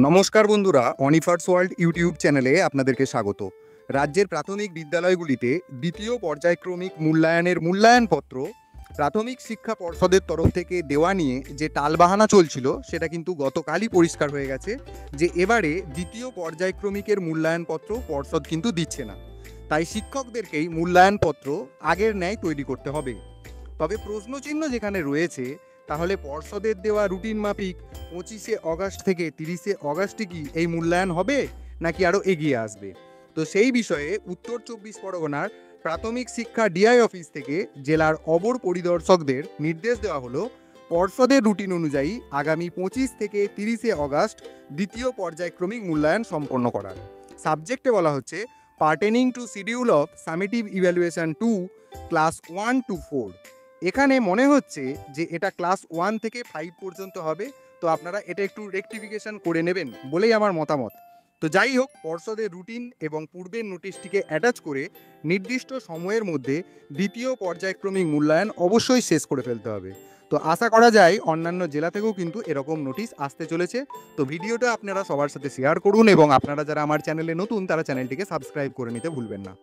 নমস্কার বন্ধুরা, অনিফার্স world YouTube চ্যানেলে আপনাদেরকে স্বাগত। রাজ্যের প্রাথমিক বিদ্যালয়গুলিতে দ্বিতীয় পর্যায়ক্রমিক মূল্যায়নের মূল্যায়নপত্র প্রাথমিক শিক্ষা পর্ষদের তরফ থেকে দেওয়া নিয়ে যে টালবাহানা চলছিল সেটা কিন্তু গতকালই পরিষ্কার হয়ে গেছে যে এবারে দ্বিতীয় পর্যায়ক্রমিকের মূল্যায়নপত্র পর্ষদ কিন্তু দিচ্ছে না। তাই শিক্ষকদেরকেই মূল্যায়নপত্র আগের ন্যায় তৈরি করতে হবে। তবে প্রশ্নচিহ্ন যেখানে রয়েছে, তাহলে পর্ষদের দেওয়া রুটিন মাফিক 25শে অগাস্ট থেকে 30শে অগাস্টে কি এই মূল্যায়ন হবে, নাকি আরও এগিয়ে আসবে? তো সেই বিষয়ে উত্তর 24 পরগনার প্রাথমিক শিক্ষা ডিআই অফিস থেকে জেলার অবর পরিদর্শকদের নির্দেশ দেওয়া হলো পর্ষদের রুটিন অনুযায়ী আগামী 25 থেকে 30শে অগাস্ট দ্বিতীয় পর্যায়ক্রমিক মূল্যায়ন সম্পন্ন করার। সাবজেক্টে বলা হচ্ছে pertaining to schedule of summative evaluation 2 class 1 to 4। এখানে মনে হচ্ছে যে এটা ক্লাস 1 থেকে 5 পর্যন্ত হবে। তো আপনারা এটা একটু রেকটিফিকেশন করে নেবেন বলেই আমার মতামত। তো যাই হোক, পর্ষদের রুটিন এবং পূর্বের নোটিশটিকে অ্যাটাচ করে নির্দিষ্ট সময়ের মধ্যে দ্বিতীয় পর্যায়ক্রমিক মূল্যায়ন অবশ্যই শেষ করে ফেলতে হবে। তো আশা করা যায় অন্যান্য জেলা থেকেও কিন্তু এরকম নোটিশ আসতে চলেছে। তো ভিডিওটা আপনারা সবার সাথে শেয়ার করুন এবং আপনারা যারা আমার চ্যানেলে নতুন তারা চ্যানেলটিকে সাবস্ক্রাইব করে নিতে ভুলবেন না।